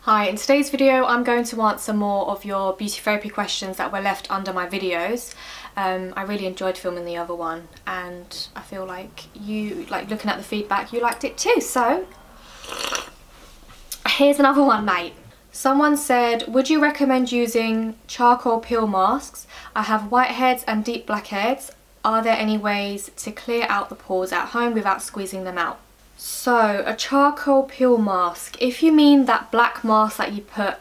Hi, in today's video I'm going to answer more of your beauty therapy questions that were left under my videos. I really enjoyed filming the other one and I feel like you, looking at the feedback, you liked it too, so here's another one, mate. Someone said, would you recommend using charcoal peel masks? I have whiteheads and deep blackheads. Are there any ways to clear out the pores at home without squeezing them out? So, a charcoal peel mask, if you mean that black mask that you put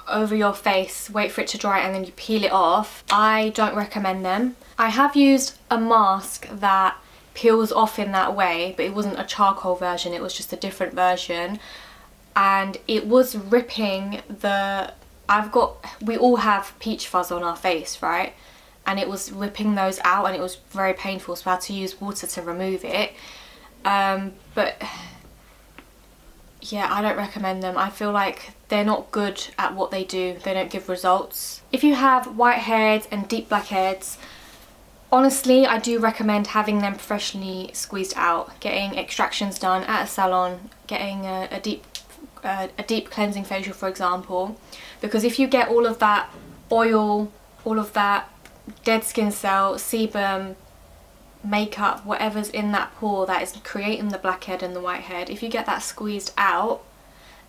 over your face, wait for it to dry and then you peel it off, I don't recommend them. I have used a mask that peels off in that way, but it wasn't a charcoal version, it was just a different version. And it was ripping the... we all have peach fuzz on our face, right? And it was ripping those out and it was very painful, so I had to use water to remove it. But yeah, I don't recommend them. I feel like they're not good at what they do. They don't give results. If you have whiteheads and deep blackheads, honestly, I do recommend having them professionally squeezed out, getting extractions done at a salon, getting a deep cleansing facial, for example, because if you get all of that oil, all of that dead skin cell, sebum, makeup, whatever's in that pore that is creating the blackhead and the whitehead, if you get that squeezed out,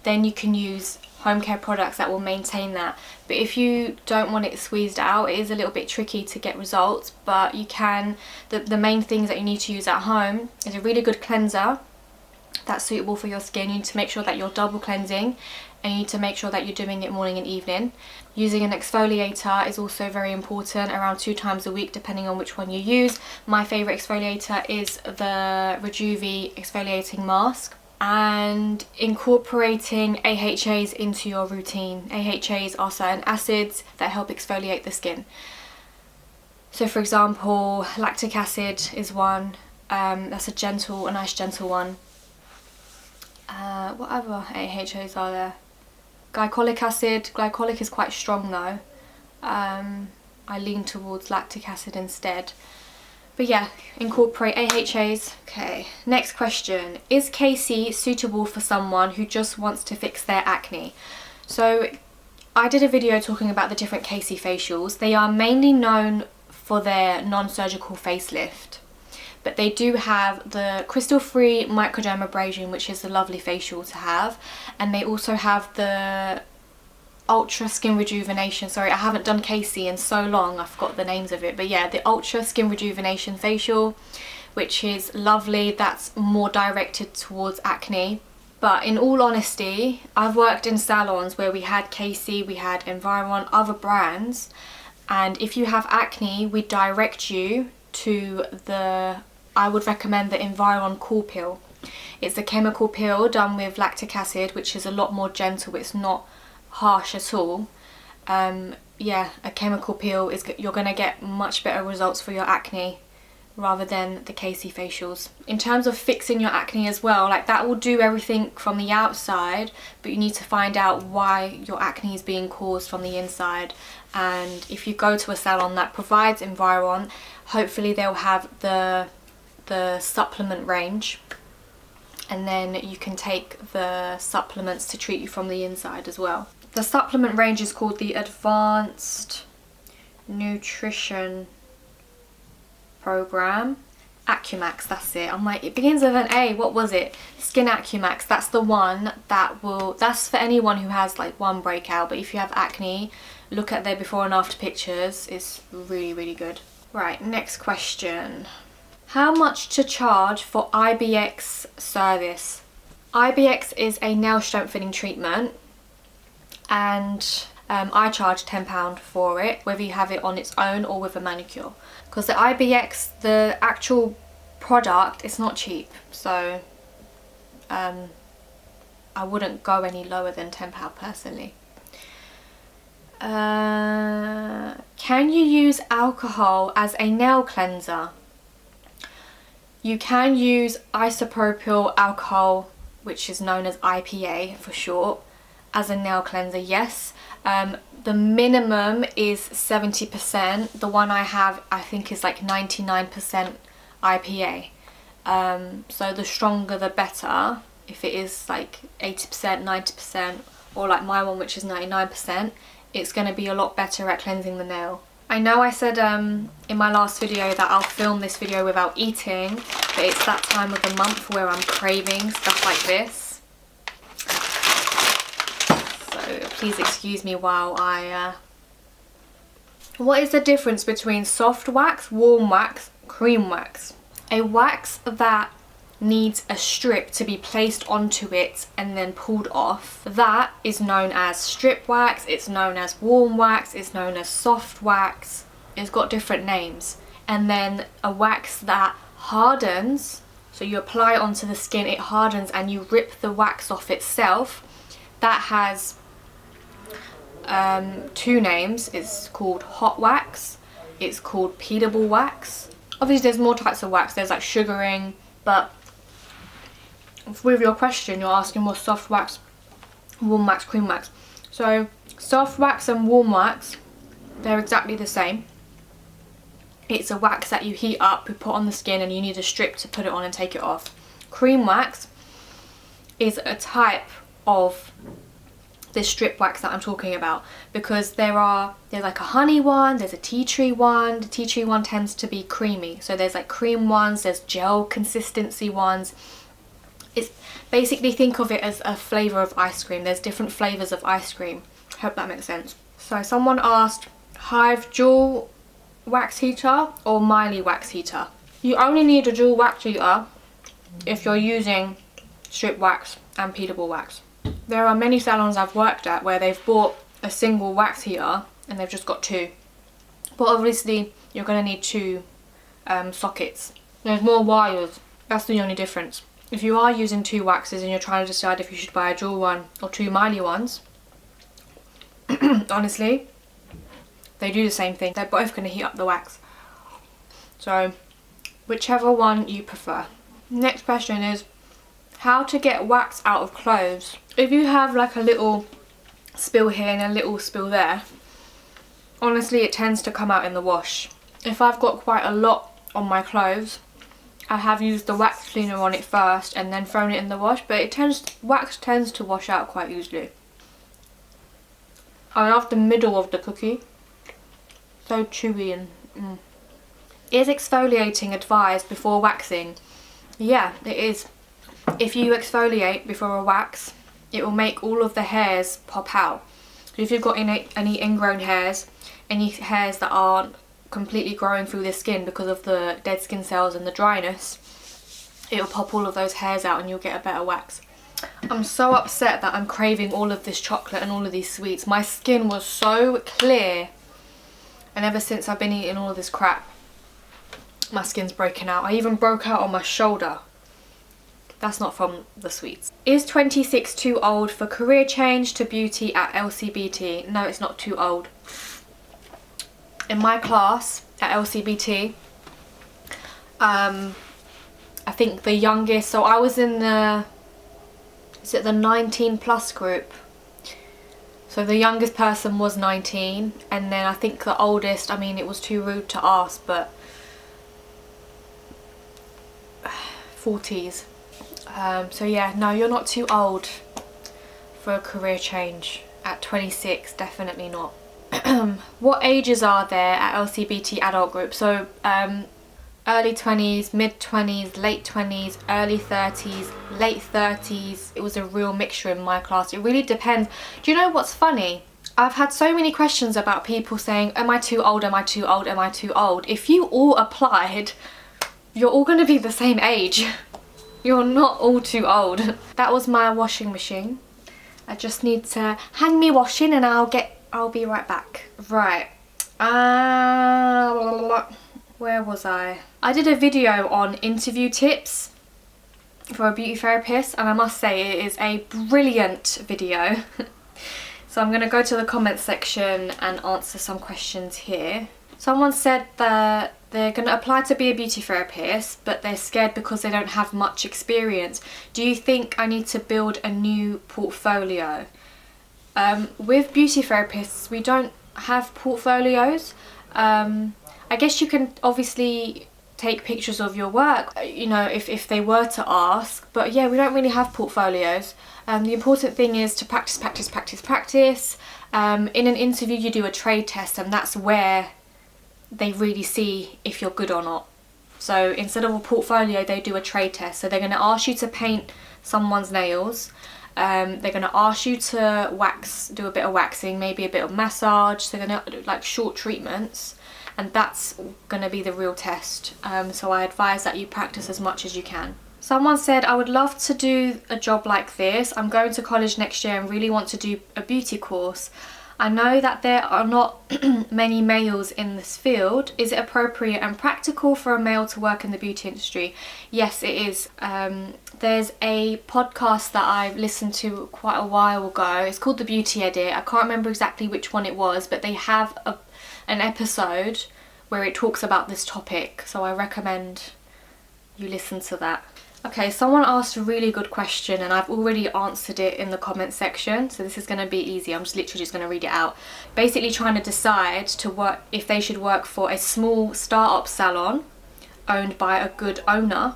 then you can use home care products that will maintain that. But if you don't want it squeezed out, it is a little bit tricky to get results, but you can. The main things that you need to use at home is a really good cleanser that's suitable for your skin. You need to make sure that you're double cleansing, and you need to make sure that you're doing it morning and evening. Using an exfoliator is also very important, around 2 times a week depending on which one you use. My favourite exfoliator is the Rejuve exfoliating mask. And incorporating AHAs into your routine. AHAs are certain acids that help exfoliate the skin. So for example, lactic acid is one, that's a nice gentle one. What other AHAs are there? Glycolic acid. Glycolic is quite strong though. I lean towards lactic acid instead. But yeah, incorporate AHAs. Okay, next question. Is KC suitable for someone who just wants to fix their acne? So I did a video talking about the different KC facials. They are mainly known for their non-surgical facelift. But they do have the crystal-free microdermabrasion, which is a lovely facial to have. And they also have the ultra skin rejuvenation. Sorry, I haven't done KC in so long, I forgot the names of it. But yeah, the ultra skin rejuvenation facial, which is lovely. That's more directed towards acne. But in all honesty, I've worked in salons where we had KC, we had Environ, other brands. And if you have acne, we direct you to I would recommend the Environ Cool Peel. It's a chemical peel done with lactic acid, which is a lot more gentle. It's not harsh at all. Yeah, a chemical peel is, you're going to get much better results for your acne rather than the KC facials. In terms of fixing your acne as well, like that will do everything from the outside, but you need to find out why your acne is being caused from the inside. And if you go to a salon that provides Environ, hopefully they'll have the supplement range, and then you can take the supplements to treat you from the inside as well. The supplement range is called the Advanced Nutrition Program. Acumax, that's it. I'm like, it begins with an A, what was it? Skin Acumax, that's the one that will, that's for anyone who has like one breakout, but if you have acne, look at their before and after pictures. It's really, really good. Right, next question. How much to charge for IBX service? IBX is a nail strengthening treatment, and I charge £10 for it, whether you have it on its own or with a manicure. Because the IBX, the actual product, it's not cheap, so I wouldn't go any lower than £10 personally. Can you use alcohol as a nail cleanser? You can use isopropyl alcohol, which is known as IPA for short, as a nail cleanser, yes. The minimum is 70%. The one I have, I think, is like 99% IPA. So the stronger the better. If it is like 80%, 90%, or like my one, which is 99%, it's going to be a lot better at cleansing the nail. I know I said in my last video that I'll film this video without eating, but it's that time of the month where I'm craving stuff like this. So please excuse me while I... What is the difference between soft wax, warm wax, cream wax? A wax that needs a strip to be placed onto it and then pulled off, that is known as strip wax, it's known as warm wax, it's known as soft wax. It's got different names. And then a wax that hardens, so you apply it onto the skin, it hardens and you rip the wax off itself, that has two names. It's called hot wax, it's called peelable wax. Obviously there's more types of wax, there's like sugaring, but with your question you're asking more soft wax, warm wax, cream wax. So soft wax and warm wax, they're exactly the same. It's a wax that you heat up, you put on the skin, and you need a strip to put it on and take it off. Cream wax is a type of this strip wax that I'm talking about, because there's like a honey one, there's a tea tree one. The tea tree one tends to be creamy, so there's like cream ones, there's gel consistency ones. It's basically, think of it as a flavour of ice cream. There's different flavours of ice cream. Hope that makes sense. So someone asked, Hive dual wax heater or Miley wax heater? You only need a dual wax heater if you're using strip wax and peelable wax. There are many salons I've worked at where they've bought a single wax heater and they've just got two. But obviously you're going to need two sockets. There's more wires. That's the only difference. If you are using two waxes and you're trying to decide if you should buy a dual one or two Miley ones, honestly, they do the same thing. They're both going to heat up the wax. So, whichever one you prefer. Next question is, how to get wax out of clothes? If you have like a little spill here and a little spill there, honestly it tends to come out in the wash. If I've got quite a lot on my clothes, I have used the wax cleaner on it first and then thrown it in the wash, but wax tends to wash out quite easily. I love the middle of the cookie. So chewy and Is exfoliating advised before waxing? Yeah, it is. If you exfoliate before a wax, it will make all of the hairs pop out. So if you've got any ingrown hairs, any hairs that aren't completely growing through the skin because of the dead skin cells and the dryness, it'll pop all of those hairs out and you'll get a better wax. I'm so upset that I'm craving all of this chocolate and all of these sweets. My skin was so clear, and ever since I've been eating all of this crap, my skin's breaking out. I even broke out on my shoulder. That's not from the sweets. Is 26 too old for career change to beauty at LCBT? No, it's not too old. In my class at LCBT, I think the youngest, so I was in the, is it the 19 plus group? So the youngest person was 19, and then I think the oldest, I mean it was too rude to ask, but 40s. So yeah, no, you're not too old for a career change at 26, definitely not. What ages are there at LCBT adult group? So early 20s, mid 20s, late 20s, early 30s, late 30s. It was a real mixture in my class. It really depends. Do you know what's funny? I've had so many questions about people saying, am I too old, am I too old, am I too old? If you all applied, you're all going to be the same age. You're not all too old. That was my washing machine. I just need to hang me washing and I'll be right back. Right. Where was I? I did a video on interview tips for a beauty therapist, and I must say it is a brilliant video. So I'm going to go to the comments section and answer some questions here. Someone said that they're going to apply to be a beauty therapist, but they're scared because they don't have much experience. Do you think I need to build a new portfolio? With beauty therapists, we don't have portfolios. I guess you can obviously take pictures of your work, you know, if they were to ask. But yeah, we don't really have portfolios. The important thing is to practice, practice, practice, practice. In an interview you do a trade test, and that's where they really see if you're good or not. So instead of a portfolio, they do a trade test. So they're going to ask you to paint someone's nails. They're going to ask you to do a bit of waxing, maybe a bit of massage. So they're going to do like short treatments, and that's going to be the real test. So I advise that you practice as much as you can. Someone said, I would love to do a job like this. I'm going to college next year and really want to do a beauty course. I know that there are not many males in this field. Is it appropriate and practical for a male to work in the beauty industry? Yes, it is. There's a podcast that I've listened to quite a while ago. It's called The Beauty Edit. I can't remember exactly which one it was, but they have an episode where it talks about this topic. So I recommend you listen to that. Okay, someone asked a really good question and I've already answered it in the comment section, so this is going to be easy. I'm just literally just going to read it out. Basically trying to decide if they should work for a small start-up salon owned by a good owner,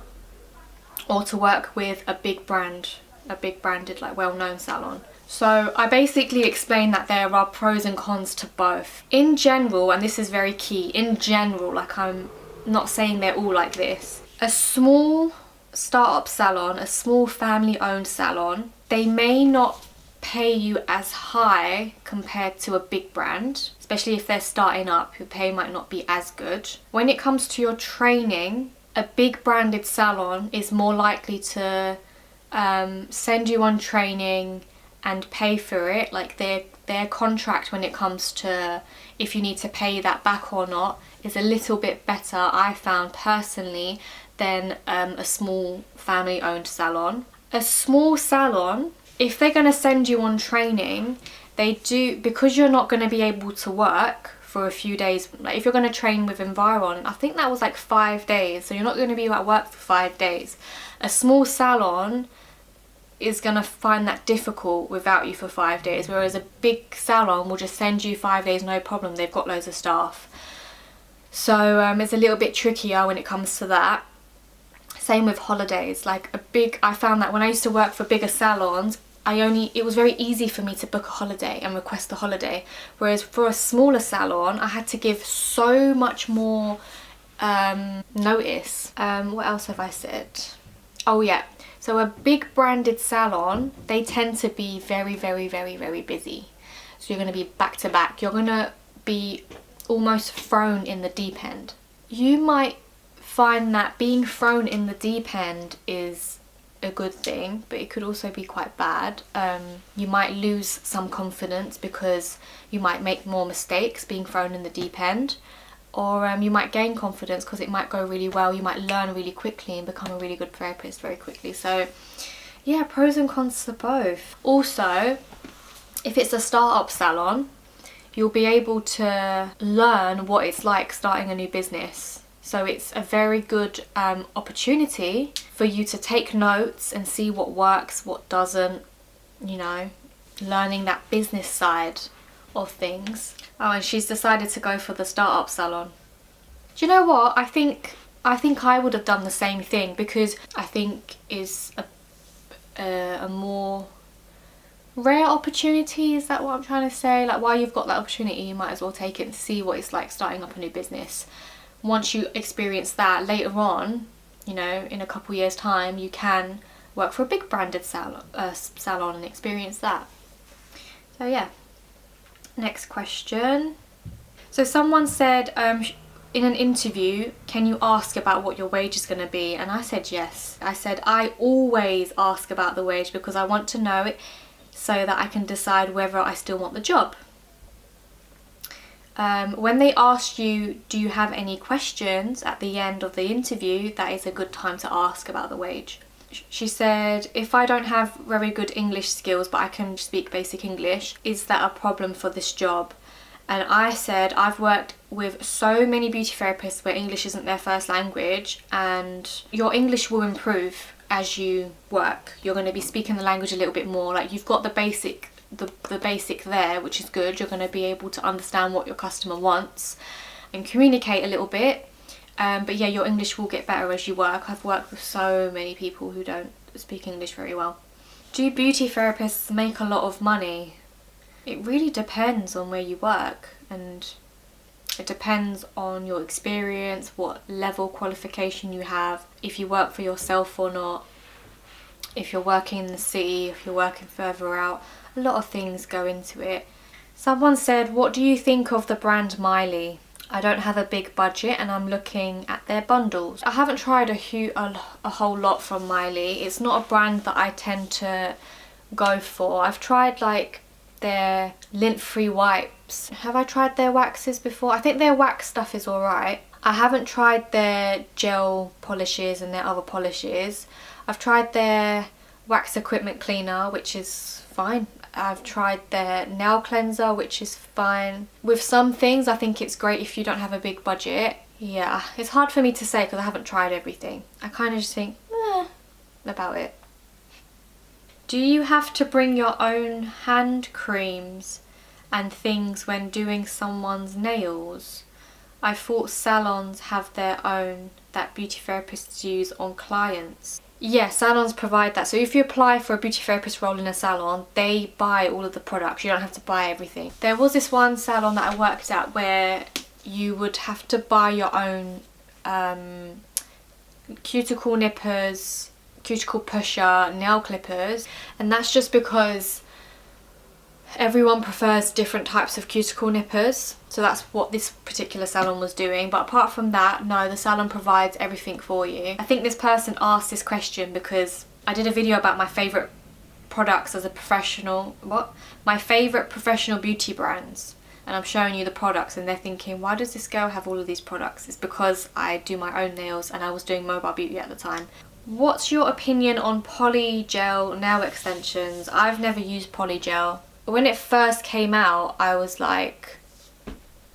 or to work with a big branded like well-known salon. So I basically explained that there are pros and cons to both. In general, and this is very key, in general, like I'm not saying they're all like this, a small startup salon, a small family owned salon, they may not pay you as high compared to a big brand, especially if they're starting up. Your pay might not be as good. When it comes to your training, a big branded salon is more likely to send you on training and pay for it. Like their contract when it comes to if you need to pay that back or not is a little bit better, I found personally, than a small family owned salon. A small salon, if they're going to send you on training, they do, because you're not going to be able to work for a few days. Like if you're going to train with Environ, I think that was like 5 days, so you're not going to be at work for 5 days. A small salon is going to find that difficult without you for 5 days, whereas a big salon will just send you 5 days, no problem. They've got loads of staff. So it's a little bit trickier when it comes to that. Same with holidays. I found that when I used to work for bigger salons, it was very easy for me to book a holiday and request a holiday. Whereas for a smaller salon, I had to give so much more notice. What else have I said? Oh yeah. So a big branded salon, they tend to be very, very, very, very busy. So you're going to be back to back. You're going to be almost thrown in the deep end. You might find that being thrown in the deep end is a good thing, but it could also be quite bad. You might lose some confidence because you might make more mistakes being thrown in the deep end, or you might gain confidence because it might go really well. You might learn really quickly and become a really good therapist very quickly. So yeah, pros and cons to both. Also, if it's a start-up salon, you'll be able to learn what it's like starting a new business. So it's a very good opportunity for you to take notes and see what works, what doesn't, you know, learning that business side of things. Oh, and she's decided to go for the startup salon. Do you know what? I think I would have done the same thing, because I think is a more rare opportunity. Is that what I'm trying to say? Like, while you've got that opportunity, you might as well take it and see what it's like starting up a new business. Once you experience that, later on, you know, in a couple years time, you can work for a big branded salon and experience that. So yeah. Next question. So someone said, in an interview, can you ask about what your wage is going to be? And I said yes. I said I always ask about the wage because I want to know it so that I can decide whether I still want the job. When they ask you, do you have any questions at the end of the interview, that is a good time to ask about the wage. She said, if I don't have very good English skills but I can speak basic English, is that a problem for this job? And I said, I've worked with so many beauty therapists where English isn't their first language, and your English will improve as you work. You're going to be speaking the language a little bit more. Like, you've got the basic there, which is good. You're going to be able to understand what your customer wants and communicate a little bit. But yeah, your English will get better as you work. I've worked with so many people who don't speak English very well. Do beauty therapists make a lot of money? It really depends on where you work, and it depends on your experience, what level qualification you have, if you work for yourself or not, if you're working in the city, if you're working further out. A lot of things go into it. Someone said, what do you think of the brand Miley? I don't have a big budget and I'm looking at their bundles. I haven't tried a whole lot from Miley. It's not a brand that I tend to go for. I've tried like their lint-free wipes. Have I tried their waxes before? I think their wax stuff is alright. I haven't tried their gel polishes and their other polishes. I've tried their wax equipment cleaner, which is fine. I've tried their nail cleanser, which is fine. With some things, I think it's great if you don't have a big budget. Yeah, it's hard for me to say because I haven't tried everything. I kind of just think, about it. Do you have to bring your own hand creams and things when doing someone's nails? I thought salons have their own that beauty therapists use on clients. Yeah, salons provide that. So if you apply for a beauty therapist role in a salon, they buy all of the products. You don't have to buy everything. There was this one salon that I worked at where you would have to buy your own cuticle nippers, cuticle pusher, nail clippers, and that's just because everyone prefers different types of cuticle nippers, so that's what this particular salon was doing. But apart from that, no, the salon provides everything for you. I think this person asked this question because I did a video about my favourite products as a professional, my favourite professional beauty brands, and I'm showing you the products and they're thinking, why does this girl have all of these products? It's because I do my own nails and I was doing mobile beauty at the time. What's your opinion on polygel nail extensions? I've never used polygel. When it first came out, I was like,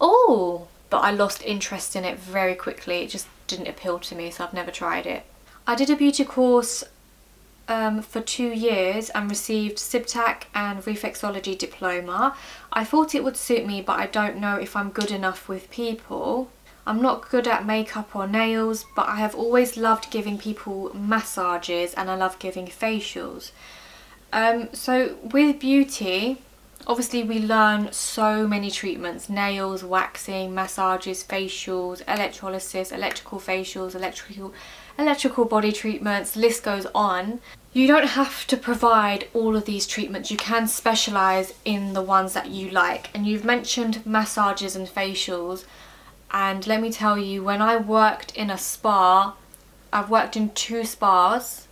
oh, but I lost interest in it very quickly. It just didn't appeal to me, so I've never tried it. I did a beauty course for 2 years and received SIBTAC and reflexology diploma. I thought it would suit me, but I don't know if I'm good enough with people. I'm not good at makeup or nails, but I have always loved giving people massages and I love giving facials. So with beauty, obviously we learn so many treatments: nails, waxing, massages, facials, electrolysis, electrical facials, electrical body treatments, list goes on. You don't have to provide all of these treatments. You can specialise in the ones that you like. And you've mentioned massages and facials, and let me tell you, when I worked in a spa, I've worked in 2 spas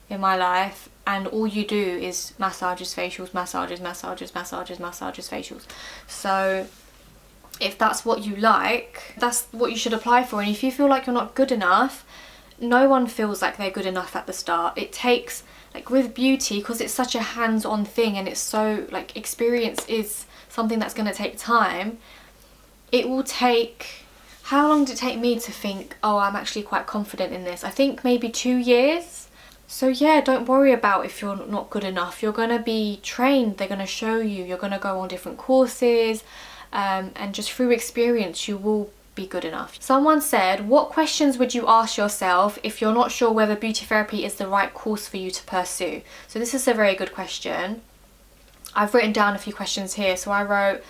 in my life, and all you do is massages, facials, massages, facials. So if that's what you like, that's what you should apply for. And if you feel like you're not good enough, no one feels like they're good enough at the start. It takes, like with beauty, because it's such a hands-on thing and it's so, like, experience is something that's going to take time. It will take, how long did it take me to think, oh, I'm actually quite confident in this? I think maybe 2 years. So yeah, don't worry about if you're not good enough. You're going to be trained, they're going to show you, you're going to go on different courses, and just through experience you will be good enough. Someone said, what questions would you ask yourself if you're not sure whether beauty therapy is the right course for you to pursue? So this is a very good question. I've written down a few questions here. So I wrote,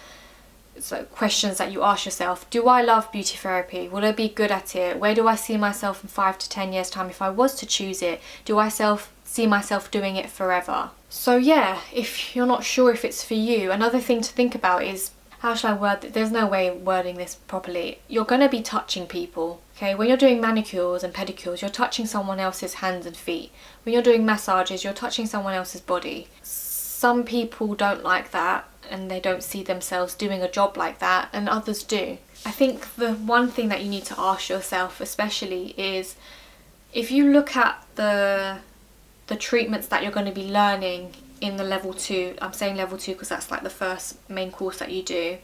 so questions that you ask yourself: do I love beauty therapy? Will I be good at it? Where do I see myself in 5 to 10 years time if I was to choose it? Do I see myself doing it forever? So yeah, if you're not sure if it's for you, another thing to think about is, how should I word it? There's no way of wording this properly. You're going to be touching people, okay? When you're doing manicures and pedicures, you're touching someone else's hands and feet. When you're doing massages, you're touching someone else's body. Some people don't like that and they don't see themselves doing a job like that, and others do. I think the one thing that you need to ask yourself especially is, if you look at the treatments that you're going to be learning in the level 2, I'm saying level 2 because that's like the first main course that you do.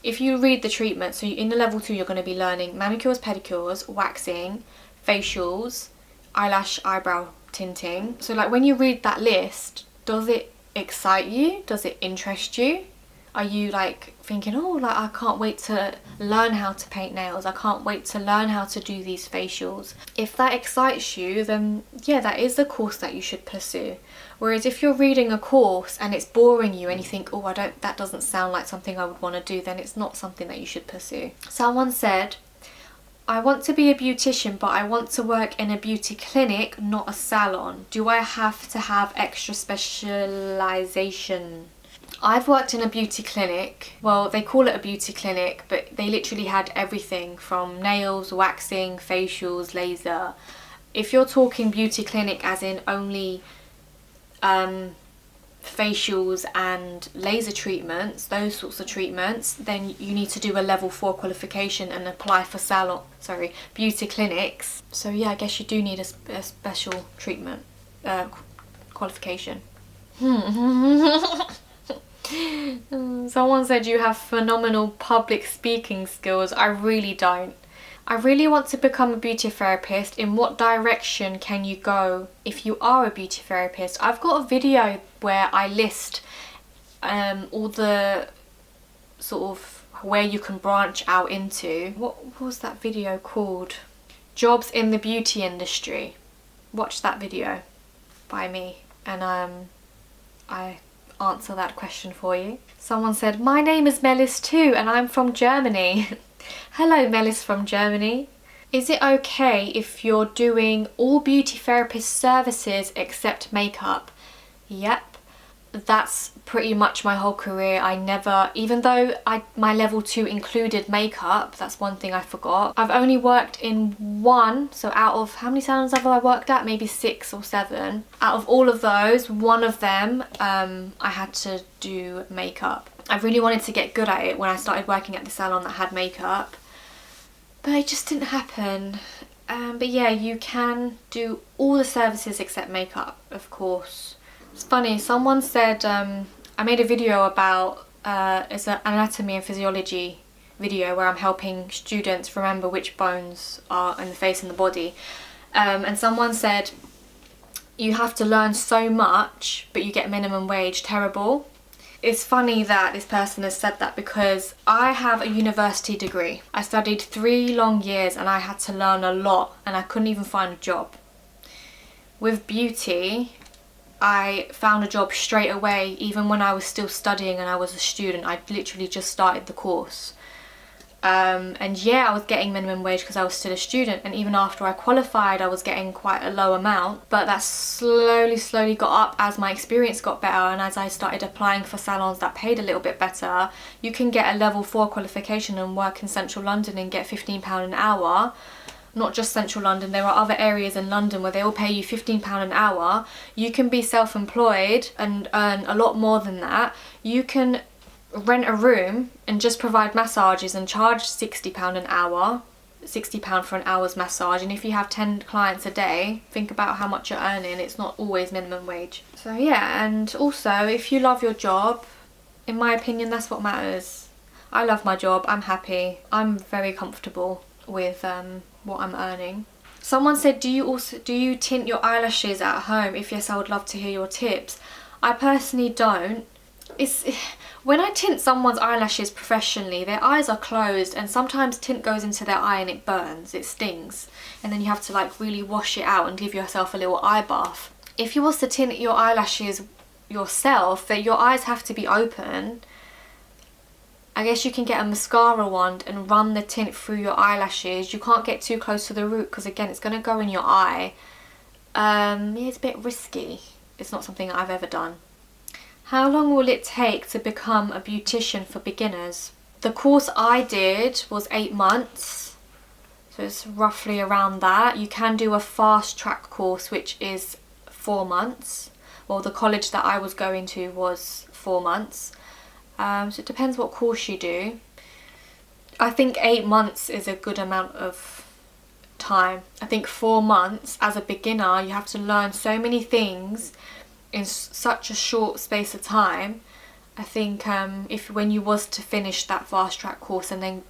If you read the treatment, so in the level 2 you're going to be learning manicures, pedicures, waxing, facials, eyelash, eyebrow tinting. So like when you read that list, does it excite you? Does it interest you? Are you like thinking, oh, like I can't wait to learn how to paint nails, I can't wait to learn how to do these facials? If that excites you, then yeah, that is the course that you should pursue. Whereas if you're reading a course and it's boring you and you think, oh, that doesn't sound like something I would want to do, then it's not something that you should pursue. Someone said, I want to be a beautician, but I want to work in a beauty clinic, not a salon. Do I have to have extra specialization? I've worked in a beauty clinic. Well, they call it a beauty clinic, but they literally had everything from nails, waxing, facials, laser. If you're talking beauty clinic as in only facials and laser treatments, those sorts of treatments, then you need to do a level 4 qualification and apply for beauty clinics. So yeah, I guess you do need a special treatment qualification. Someone said you have phenomenal public speaking skills. I really don't. I really want to become a beauty therapist. In what direction can you go if you are a beauty therapist? I've got a video where I list all the sort of where you can branch out into. What was that video called? Jobs in the beauty industry. Watch that video by me and I answer that question for you. Someone said, my name is Melis too and I'm from Germany. Hello Melis from Germany. Is it okay if you're doing all beauty therapist services except makeup? Yep. That's pretty much my whole career. I never, even though my level 2 included makeup, that's one thing I forgot. I've only worked in one, so out of, how many salons have I worked at? Maybe 6 or 7. Out of all of those, one of them, I had to do makeup. I really wanted to get good at it when I started working at the salon that had makeup, but it just didn't happen. But yeah, you can do all the services except makeup, of course. It's funny, someone said, I made a video about, it's an anatomy and physiology video where I'm helping students remember which bones are in the face and the body. And someone said, you have to learn so much, but you get minimum wage. Terrible. It's funny that this person has said that because I have a university degree. I studied 3 long years and I had to learn a lot and I couldn't even find a job. With beauty, I found a job straight away, even when I was still studying and I was a student. I literally just started the course. And yeah, I was getting minimum wage because I was still a student, and even after I qualified I was getting quite a low amount, but that slowly got up as my experience got better and as I started applying for salons that paid a little bit better. You can get a level 4 qualification and work in central London and get £15 an hour. Not just central London, there are other areas in London where they will pay you £15 an hour. You can be self-employed and earn a lot more than that. You can rent a room and just provide massages and charge £60 an hour, £60 for an hour's massage, and if you have 10 clients a day, think about how much you're earning. It's not always minimum wage. So yeah, and also if you love your job, in my opinion, that's what matters. I love my job, I'm happy, I'm very comfortable with what I'm earning. Someone said, do you tint your eyelashes at home? If yes, I would love to hear your tips. I personally don't. When I tint someone's eyelashes professionally, their eyes are closed and sometimes tint goes into their eye and it burns, it stings, and then you have to like really wash it out and give yourself a little eye bath. If you was to tint your eyelashes yourself, that your eyes have to be open, I guess you can get a mascara wand and run the tint through your eyelashes. You can't get too close to the root because again it's going to go in your eye. Yeah, it's a bit risky. It's not something I've ever done. How long will it take to become a beautician for beginners? The course I did was 8 months, so it's roughly around that. You can do a fast track course which is 4 months. Well, the college that I was going to was 4 months. So it depends what course you do. I think 8 months is a good amount of time. I think 4 months as a beginner, you have to learn so many things in such a short space of time. I think when you was to finish that fast track course and then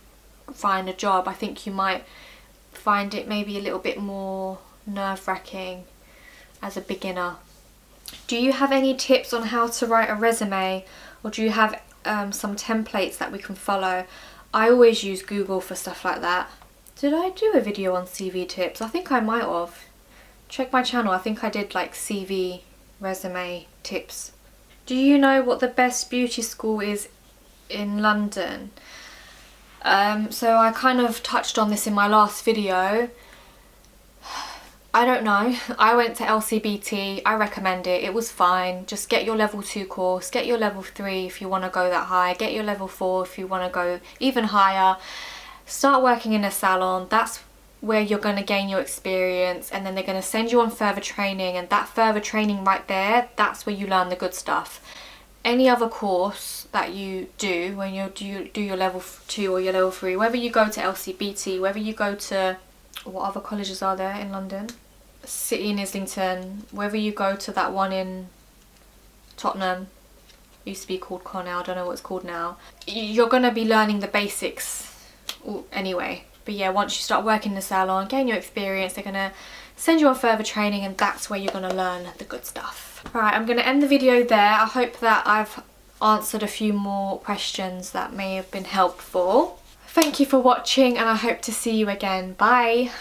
find a job, I think you might find it maybe a little bit more nerve-wracking as a beginner. Do you have any tips on how to write a resume, or do you have some templates that we can follow. I always use Google for stuff like that. Did I do a video on CV tips? I think I might have. Check my channel, I think I did like CV resume tips. Do you know what the best beauty school is in London? So I kind of touched on this in my last video. I don't know. I went to LCBT. I recommend it. It was fine. Just get your level 2 course, get your level 3 if you want to go that high, get your level 4 if you want to go even higher. Start working in a salon. That's where you're going to gain your experience, and then they're going to send you on further training, and that further training right there, that's where you learn the good stuff. Any other course that you do when you do your level 2 or your level 3, whether you go to LCBT, whether you go to, what other colleges are there in London? City in Islington, whether you go to that one in Tottenham, used to be called Cornell, I don't know what it's called now, you're going to be learning the basics anyway. But yeah, once you start working in the salon, gain your experience, they're going to send you on further training, and that's where you're going to learn the good stuff. Right, I'm going to end the video there. I hope that I've answered a few more questions that may have been helpful. Thank you for watching, and I hope to see you again. Bye!